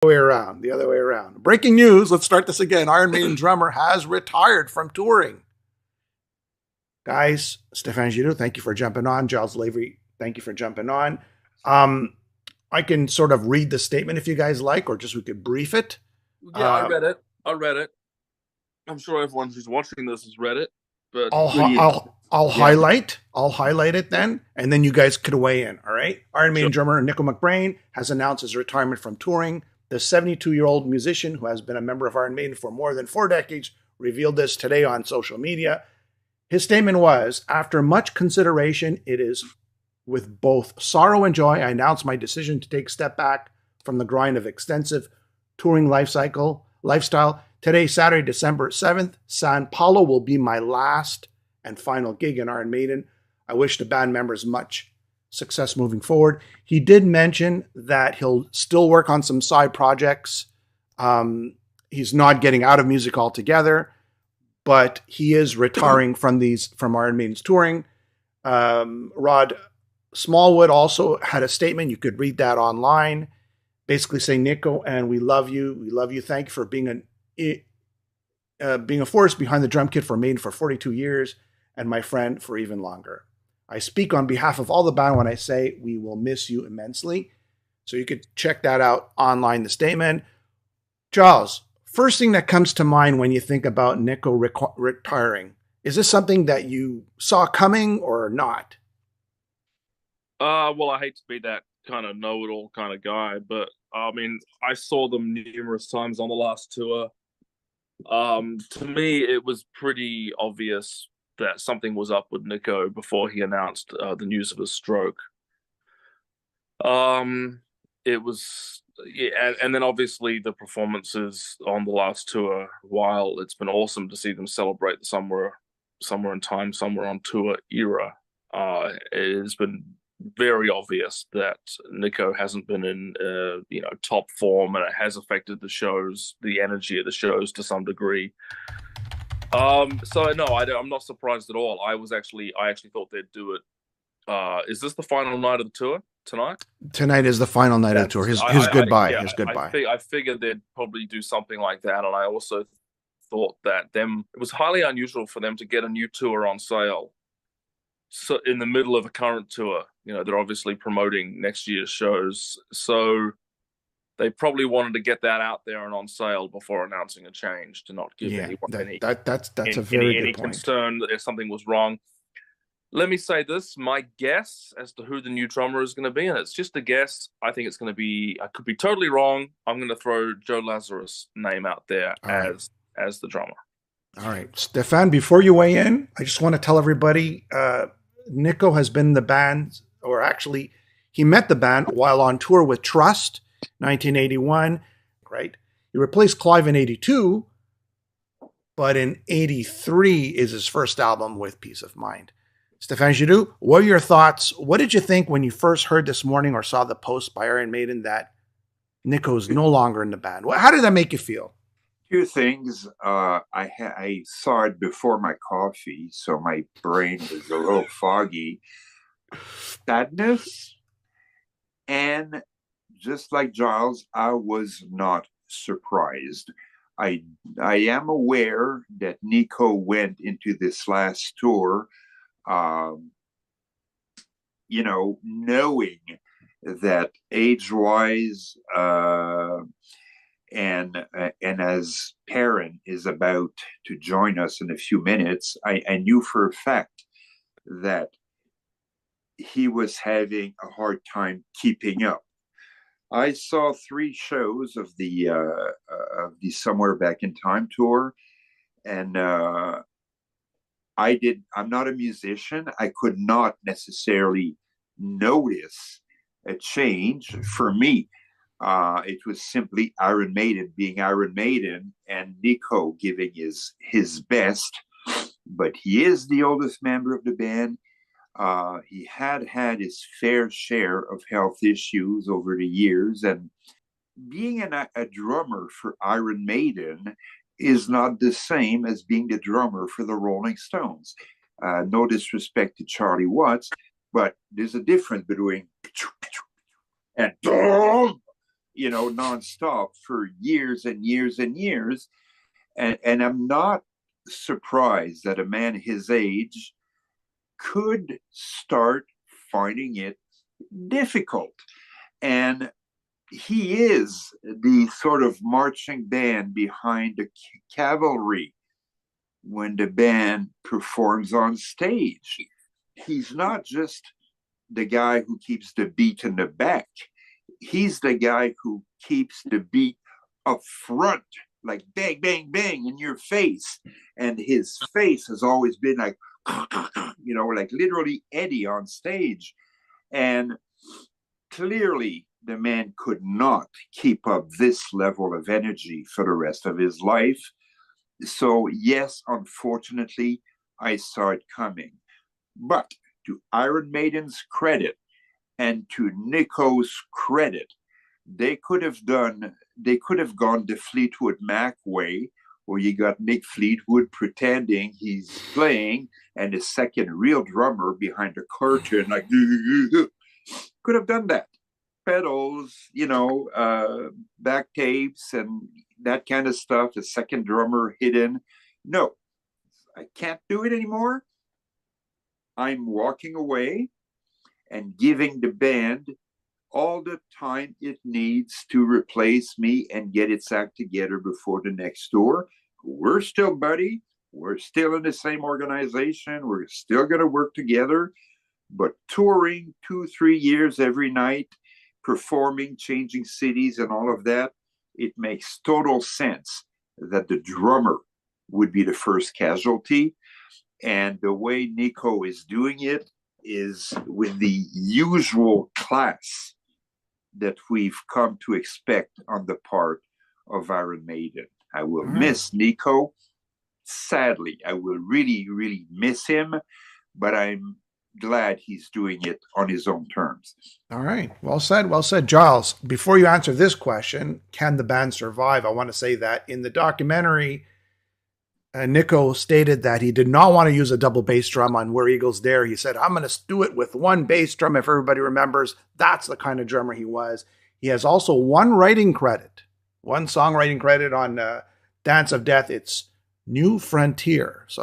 Way around, the other way around. Breaking news. Let's start this again. Iron Maiden drummer has retired from touring. Guys, Stefan Giroux, thank you for jumping on. Giles Lavery, thank you for jumping on. Um, I can sort of read the statement if you guys like, or just we could brief it. Yeah, I Uh, read it. I read it. I'm sure everyone who's watching this has read it. But I'll well, yeah, I'll yeah, highlight it then, and then you guys could weigh in. All right. Iron sure. Maiden drummer Nico McBrain has announced his retirement from touring. The 72-year-old musician, who has been a member of Iron Maiden for more than 4 decades, revealed this today on social media. His statement was, "After much consideration, it is with both sorrow and joy I announce my decision to take a step back from the grind of extensive touring lifestyle. Today, Saturday, December 7th, San Paulo will be my last and final gig in Iron Maiden. I wish the band members much success moving forward." He did mention that he'll still work on some side projects. He's not getting out of music altogether, but he is retiring from Iron Maiden's touring. Rod Smallwood also had a statement. You could read that online, basically saying, "Nico, and we love you. We love you. Thank you for being a force behind the drum kit for Maiden for 42 years, and my friend for even longer. I speak on behalf of all the band when I say we will miss you immensely." So you could check that out online, the statement. Charles, first thing that comes to mind when you think about Nico retiring, is this something that you saw coming or not? Well, I hate to be that kind of know-it-all kind of guy, but I mean, I saw them numerous times on the last tour. To me, it was pretty obvious that something was up with Nico before he announced the news of his stroke. Um, it was, yeah, and then obviously the performances on the last tour. While it's been awesome to see them celebrate the somewhere in time, somewhere on tour era, it has been very obvious that Nico hasn't been in top form, and it has affected the shows, the energy of the shows to some degree. So no, I'm not surprised at all. I actually thought they'd do it. Is this the final night of the tour tonight? Tonight is the final night of the tour. That's His goodbye. yeah. His goodbye. I figured they'd probably do something like that, and I also thought that them it was highly unusual for them to get a new tour on sale. So in the middle of a current tour, they're obviously promoting next year's shows, so they probably wanted to get that out there and on sale before announcing a change to not give Yeah, anyone that's a very any good point. concern that if something was wrong. Let me say this: my guess as to who the new drummer is going to be, and it's just a guess. I think it's going to be. I could be totally wrong. I'm going to throw Joe Lazarus' name out there All right. as the drummer. All right. Stefan, before you weigh in, I just want to tell everybody Nico has been in the band, or actually, he met the band while on tour with Trust, 1981, right? He replaced Clive in 82, but in 83 is his first album with Peace of Mind. Stefan Giroux, what are your thoughts? What did you think when you first heard this morning or saw the post by Iron Maiden that Nico's no longer in the band? How did that make you feel? Two things. I saw it before my coffee, so my brain was a little foggy. Sadness, and just like Giles, I was not surprised. I I am aware that Nico went into this last tour, um, knowing that age-wise, and as Perrin is about to join us in a few minutes, I knew for a fact that he was having a hard time keeping up. I saw three shows of the Somewhere Back in Time tour, and I'm not a musician. I could not necessarily notice a change for me. It was simply Iron Maiden being Iron Maiden and Nico giving his best. But he is the oldest member of the band. He had his fair share of health issues over the years, and being a drummer for Iron Maiden is not the same as being the drummer for the Rolling Stones. No disrespect to Charlie Watts, but there's a difference between and nonstop for years and years and years. And I'm not surprised that a man his age could start finding it difficult. And he is the sort of marching band behind the cavalry when the band performs on stage. He's not just the guy who keeps the beat in the back. He's the guy who keeps the beat up front, like bang, bang, bang in your face. And his face has always been like, like literally Eddie on stage. And clearly, the man could not keep up this level of energy for the rest of his life. So, yes, unfortunately, I saw it coming. But to Iron Maiden's credit and to Nico's credit, they could have gone the Fleetwood Mac way, where you got Nick Fleetwood pretending he's playing and the second real drummer behind the curtain, like, could have done that. Pedals, back tapes and that kind of stuff, the second drummer hidden. No, I can't do it anymore. I'm walking away and giving the band all the time it needs to replace me and get its act together before the next tour. We're still buddy. We're still in the same organization. We're still going to work together. But touring 2-3 years every night, performing, changing cities and all of that, it makes total sense that the drummer would be the first casualty. And the way Nico is doing it is with the usual class that we've come to expect on the part of Iron Maiden. I will miss Nico. Sadly, I will really, really miss him, but I'm glad he's doing it on his own terms. All right. Well said. Well said. Giles, before you answer this question, can the band survive? I want to say that in the documentary, Nico stated that he did not want to use a double bass drum on Where Eagles Dare. He said, I'm going to do it with one bass drum. If everybody remembers, that's the kind of drummer he was. He has also one songwriting credit on Dance of Death. It's New Frontier. So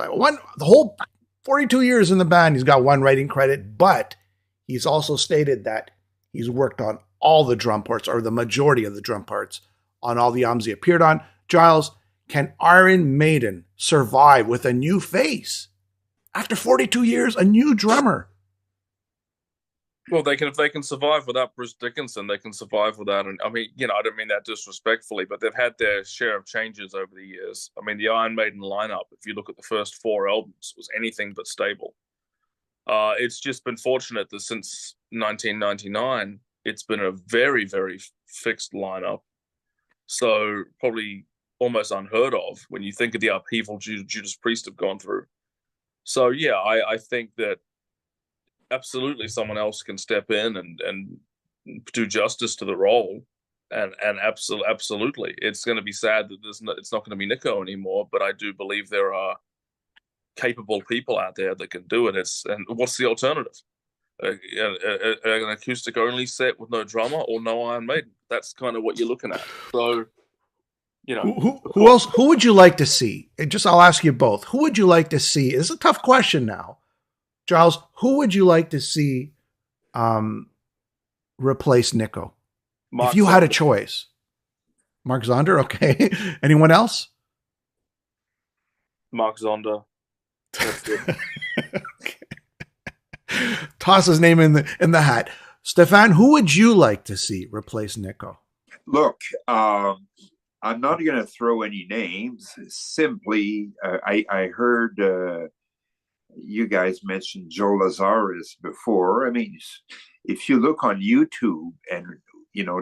the whole 42 years in the band, he's got one writing credit, but he's also stated that he's worked on all the drum parts, or the majority of the drum parts, on all the albums he appeared on. Giles, can Iron Maiden survive with a new face? After 42 years, a new drummer. Well, if they can survive without Bruce Dickinson, they can survive without. I mean, I don't mean that disrespectfully, but they've had their share of changes over the years. I mean, the Iron Maiden lineup, if you look at the first 4 albums, was anything but stable. It's just been fortunate that since 1999, it's been a very, very fixed lineup. So probably almost unheard of when you think of the upheaval Judas Priest have gone through. So yeah, I think that absolutely someone else can step in and do justice to the role, and absolutely it's going to be sad that it's not going to be Nico anymore, but I do believe there are capable people out there that can do it. And what's the alternative? An acoustic only set with no drummer or no Iron Maiden? That's kind of what you're looking at. So who else? Who would you like to see? I'll ask you both. Who would you like to see? It's a tough question now, Giles. Who would you like to see replace Nico? If you had a choice. Mark Zonder, okay. Anyone else? Mark Zonder. That's good. Okay. Toss his name in the hat. Stefan, who would you like to see replace Nico? Look, I'm not going to throw any names. Simply, I heard you guys mention Joe Lazarus before. I mean, if you look on YouTube, and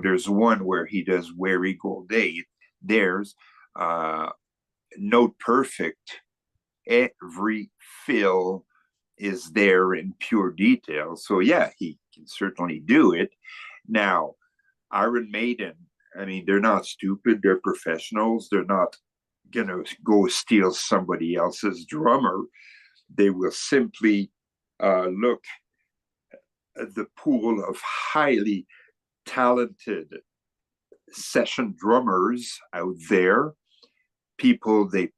there's one where he does Where Eagle Dares, note perfect. Every fill is there in pure detail. So yeah, he can certainly do it. Now, Iron Maiden, I mean, they're not stupid. They're professionals. They're not going to go steal somebody else's drummer. They will simply look at the pool of highly talented session drummers out there, people they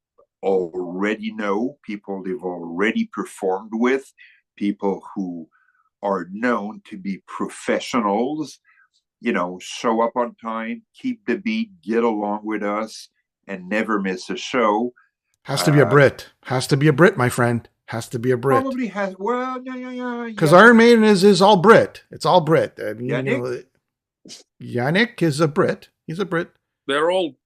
already know, people they've already performed with, people who are known to be professionals, show up on time, keep the beat, get along with us, and never miss a show. Has to be a Brit. Has to be a Brit, my friend. Has to be a Brit. Probably has. Well, yeah. Because Iron Maiden is all Brit. It's all Brit. I mean, Yannick? Yannick is a Brit. He's a Brit. They're all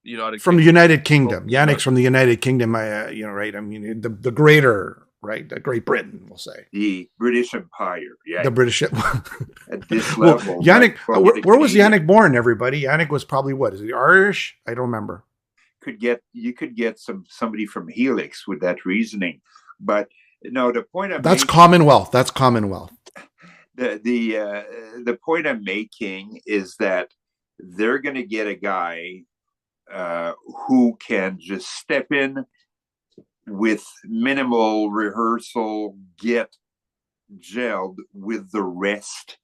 United from the United Kingdom. Yannick's from the United Kingdom. Right? I mean, the greater, right? The Great Britain, we'll say. The British Empire. Yeah. The British. At this level. Yannick, where was Yannick born? Everybody. Yannick was probably what? Is he Irish? I don't remember. You could get somebody from Helix with that reasoning, but no. The point that's Commonwealth. That's Commonwealth. The point I'm making is that they're going to get a guy who can just step in with minimal rehearsal, get gelled with the rest.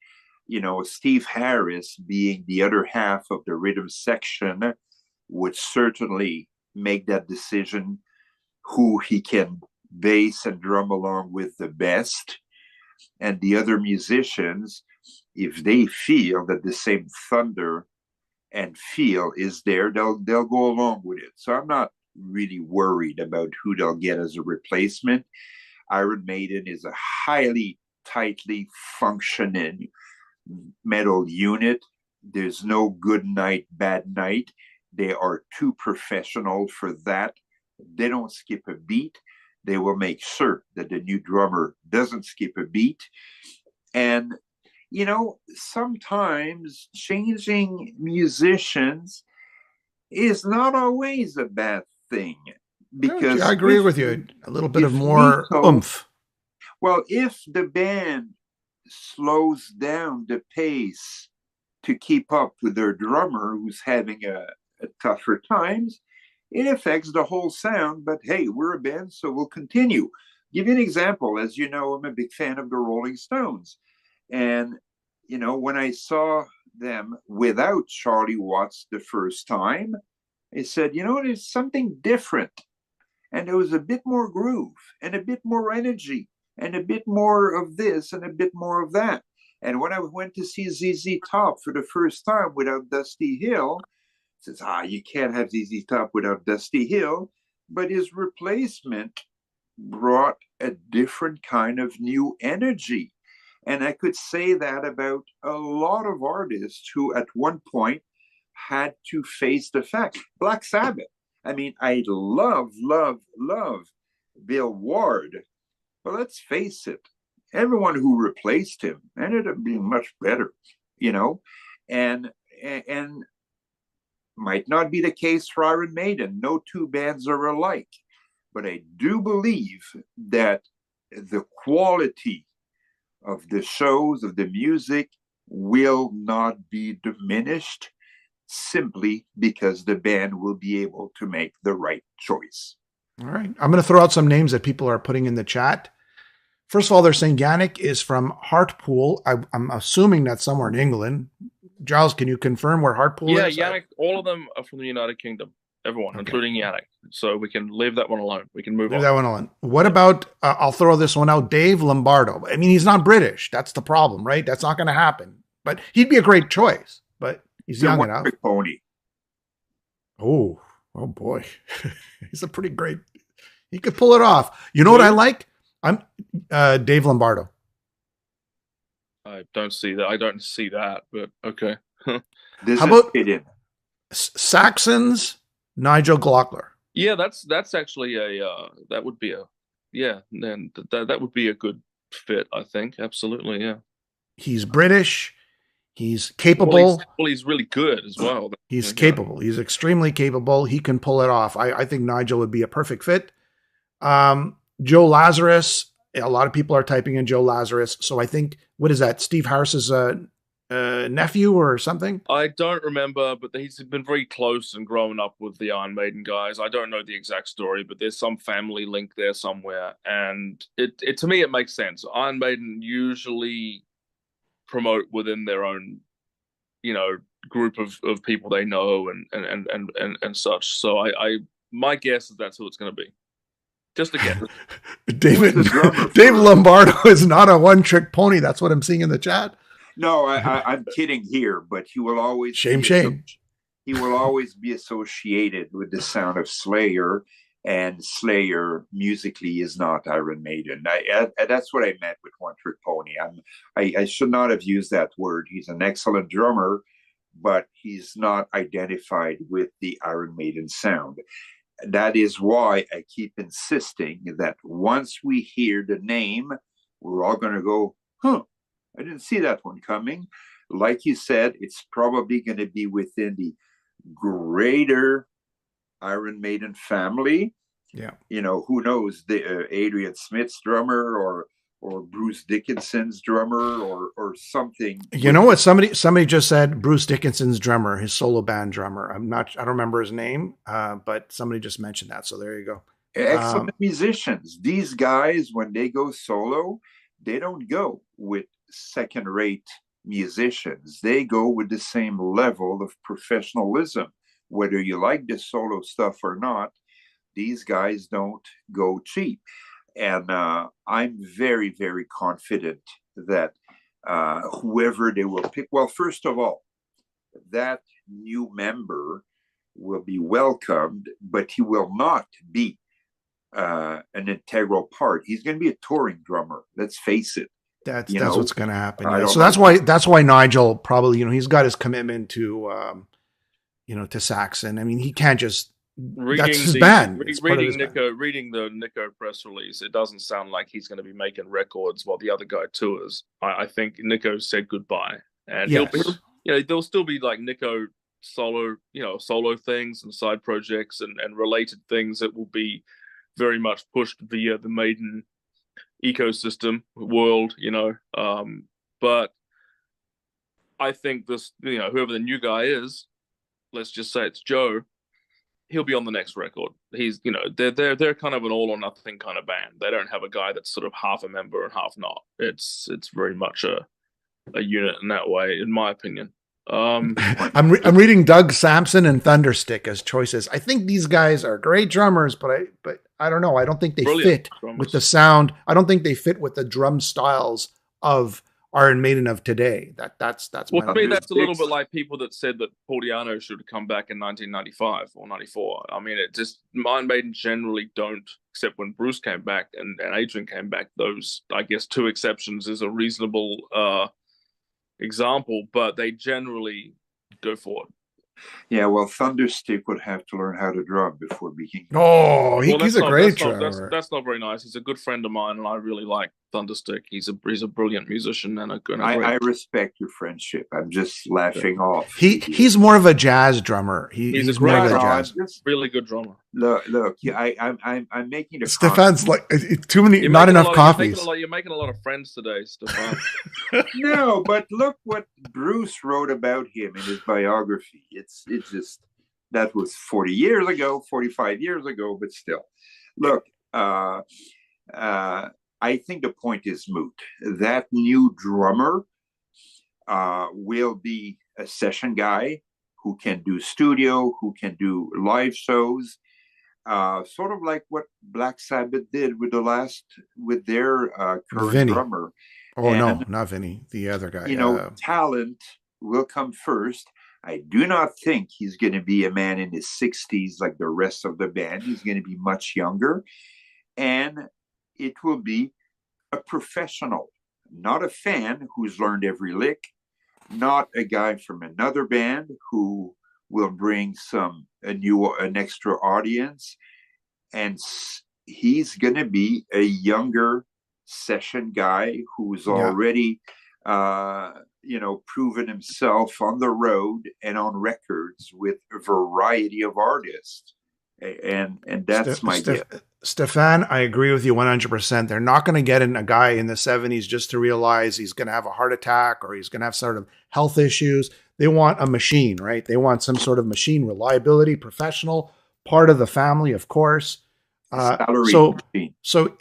Steve Harris being the other half of the rhythm section would certainly make that decision who he can bass and drum along with the best. And the other musicians, if they feel that the same thunder and feel is there, they'll go along with it. So I'm not really worried about who they'll get as a replacement. Iron Maiden is a highly, tightly functioning metal unit. There's no good night, bad night. They are too professional for that. They don't skip a beat. They will make sure that the new drummer doesn't skip a beat. And, sometimes changing musicians is not always a bad thing. Because I agree with you. A little bit of more oomph. Well, if the band slows down the pace to keep up with their drummer who's having a tougher times, it affects the whole sound. But hey, we're a band, so we'll continue. Give you an example. As you know, I'm a big fan of the Rolling Stones. And, when I saw them without Charlie Watts the first time, I said, there's something different. And there was a bit more groove and a bit more energy and a bit more of this and a bit more of that. And when I went to see ZZ Top for the first time without Dusty Hill, says, you can't have ZZ Top without Dusty Hill. But his replacement brought a different kind of new energy. And I could say that about a lot of artists who at one point had to face the fact. Black Sabbath. I mean, I love Bill Ward. But let's face it, everyone who replaced him ended up being much better, and might not be the case for Iron Maiden. No two bands are alike. But I do believe that the quality of the shows, of the music, will not be diminished simply because the band will be able to make the right choice. All right. I'm going to throw out some names that people are putting in the chat. First of all, they're saying Yannick is from Hartpool. I'm assuming that's somewhere in England. Giles, can you confirm where Hartpool is? Yeah, Yannick, all of them are from the United Kingdom. Everyone, okay, including Yannick. So we can leave that one alone. We can move on. Leave that one alone. What about, I'll throw this one out, Dave Lombardo. I mean, he's not British. That's the problem, right? That's not going to happen. But he'd be a great choice. But he's young enough. Pony. Oh boy. He's a pretty great, he could pull it off. You know what I like? I'm Dave Lombardo. I don't see that, but okay. How about Saxons, Nigel Glockler? Yeah, that's actually that would be that would be a good fit, I think. Absolutely, yeah. He's British. He's capable. Well, he's really good as well. He's capable. He's extremely capable. He can pull it off. I think Nigel would be a perfect fit. Joe Lazarus. A lot of people are typing in Joe Lazarus. So I think, what is that? Steve Harris's nephew or something? I don't remember, but he's been very close and grown up with the Iron Maiden guys. I don't know the exact story, but there's some family link there somewhere. And it to me, it makes sense. Iron Maiden usually promote within their own, group of people they know and such. So my guess is that's who it's going to be. Just a guess. Dave Lombardo is not a one-trick pony. That's what I'm seeing in the chat. No, I'm kidding here, but he will always shame. He will always be associated with the sound of Slayer, and Slayer musically is not Iron Maiden. That's what I meant with one trick pony. I should not have used that word. He's an excellent drummer, but he's not identified with the Iron Maiden sound. That is why I keep insisting that once we hear the name, we're all going to go, huh, I didn't see that one coming. Like you said, it's probably going to be within the greater Iron Maiden family. Yeah. Who knows, the Adrian Smith's drummer or Bruce Dickinson's drummer or something. You know what? Somebody just said Bruce Dickinson's drummer, his solo band drummer. I don't remember his name, but somebody just mentioned that. So there you go. Excellent musicians. These guys, when they go solo, they don't go with second-rate musicians. They go with the same level of professionalism. Whether you like the solo stuff or not, these guys don't go cheap. And I'm very, very confident that whoever they will pick, well, first of all, that new member will be welcomed, but he will not be an integral part. He's going to be a touring drummer. Let's face it. That's what's going to happen. Yeah. So that's why Nigel probably, he's got his commitment to, to Saxon. I mean, he can't just. That's his band. Reading the Nico press release, it doesn't sound like he's going to be making records while the other guy tours. I think Nico said goodbye, and there'll still be like Nico solo things and side projects and related things that will be very much pushed via the Maiden ecosystem world, but I think this, whoever the new guy is, let's just say it's Joe, he'll be on the next record. He's, they're kind of an all or nothing kind of band. They don't have a guy that's sort of half a member and half not. It's very much a unit in that way, in my opinion. I'm reading Doug Sampson and Thunderstick as choices. I think these guys are great drummers, but I don't know. I don't think they fit with the sound. I don't think they fit with the drum styles of Iron Maiden of today. That's well, to me, that's a little bit like people that said that Paul Di'Anno should have come back in 1995 or 94. I mean, it just, Iron Maiden generally don't, except when Bruce came back and Adrian came back. Those, I guess, two exceptions is a reasonable example, but they generally go forward. Yeah, well, Thunderstick would have to learn how to drum before being. Oh, he's a great drummer. That's not very nice. He's a good friend of mine, and I really like Thunderstick. He's a brilliant musician and I respect your friendship. I'm just laughing off. He's more of a jazz drummer. He's a great jazz, really good drummer. Look. I'm making a. Stefan's like too many, not enough coffees. You're making a lot of friends today, Stefan. No, but look what Bruce wrote about him in his biography. It's just, that was 40 years ago, 45 years ago, but still. Look, I think the point is moot. That new drummer will be a session guy who can do studio, who can do live shows, sort of like what Black Sabbath did with their current drummer. Oh, no, not Vinny, the other guy. Talent will come first. I do not think he's going to be a man in his 60s like the rest of the band. He's going to be much younger. And it will be a professional, not a fan who's learned every lick, not a guy from another band who will bring an extra audience. And he's going to be a younger session guy who's already proven himself on the road and on records with a variety of artists. And that's my gift. Stefan, I agree with you 100%. They're not going to get in a guy in the 70s just to realize he's going to have a heart attack or he's going to have sort of health issues. They want a machine, right? They want some sort of machine, reliability, professional, part of the family, of course. So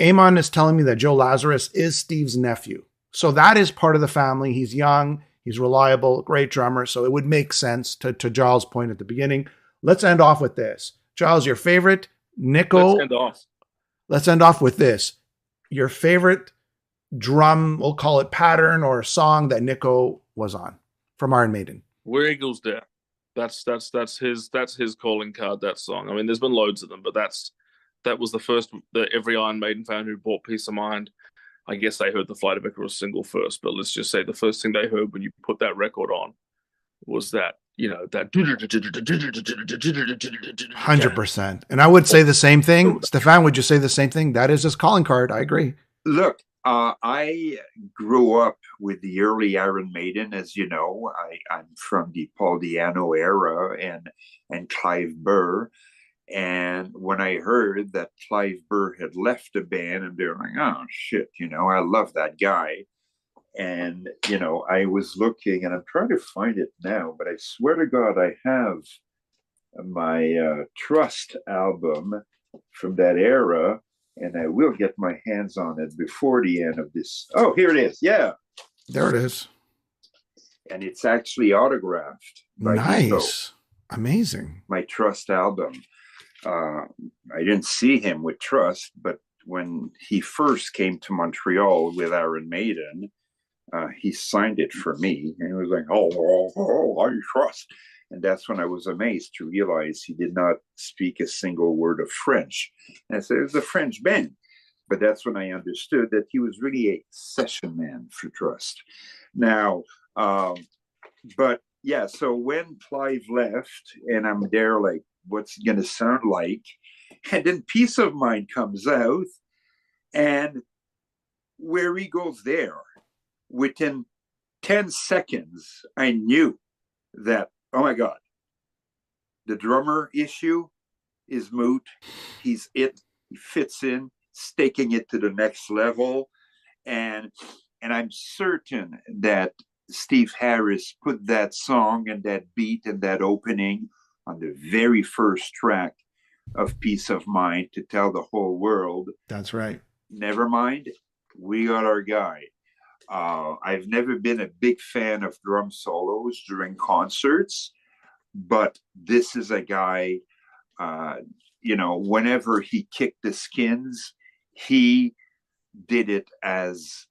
Amon is telling me that Joe Lazarus is Steve's nephew. So that is part of the family. He's young. He's reliable, great drummer. So it would make sense to Giles' point at the beginning. Let's end off with this. Giles, your favorite Nico. Let's end off with this. Your favorite drum, we'll call it pattern or song that Nico was on from Iron Maiden. Where Eagles Dare. That's his calling card, that song. I mean, there's been loads of them, but that was the first that every Iron Maiden fan who bought Peace of Mind, I guess they heard the Flight of Icarus single first, but let's just say the first thing they heard when you put that record on was that, that 100%. And I would say the same thing. Stefan, would you say the same thing? That is his calling card. I agree. Look, I grew up with the early Iron Maiden, as you know. I'm from the Paul Di'Anno era and Clive Burr. And when I heard that Clive Burr had left the band, and they're like, oh, shit, I love that guy. And, I was looking, and I'm trying to find it now, but I swear to God, I have my Trust album from that era, and I will get my hands on it before the end of this. Oh, here it is. Yeah. There it is. And it's actually autographed. Nice. Nico. Amazing. My Trust album. I didn't see him with Trust, but when he first came to Montreal with Iron Maiden, he signed it for me, and he was like, oh, I trust. And that's when I was amazed to realize he did not speak a single word of French. And I said, it was a French band. But that's when I understood that he was really a session man for Trust. Now, but yeah, so when Clive left, and I'm there like, what's it going to sound like? And then Peace of Mind comes out, and Where Eagles There, within 10 seconds, I knew that, oh my God, the drummer issue is moot. He fits in, staking it to the next level. And I'm certain that Steve Harris put that song and that beat and that opening on the very first track of Peace of Mind to tell the whole world. That's right. Never mind, we got our guy. I've never been a big fan of drum solos during concerts, but this is a guy, whenever he kicked the skins, he did it as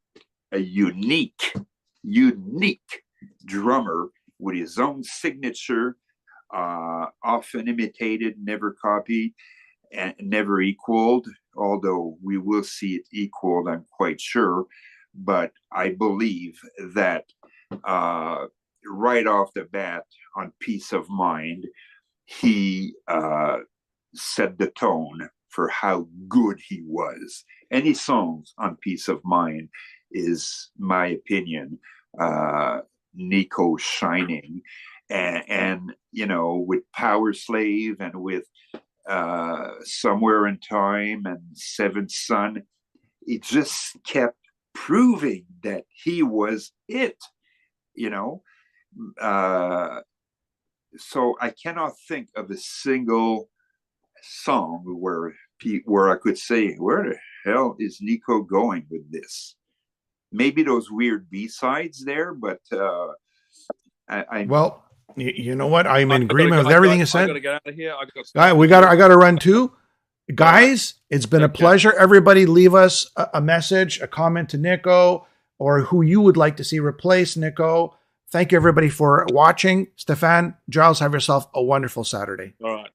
a unique drummer with his own signature, often imitated, never copied, and never equaled, although we will see it equaled, I'm quite sure. But I believe that right off the bat on Peace of Mind, he set the tone for how good he was. Any songs on Peace of Mind is, my opinion, Nico shining. And with Power Slave and with Somewhere in Time and Seventh Son, it just kept proving that he was it, so I cannot think of a single song where I could say, where the hell is Nico going with this? Maybe those weird B-sides there, but well, you know what? I'm in agreement with everything you said. I gotta get out of here. I got to run too. Guys, it's been a pleasure. Everybody leave us a message, a comment to Nico, or who you would like to see replace Nico. Thank you, everybody, for watching. Stefan, Giles, have yourself a wonderful Saturday. All right.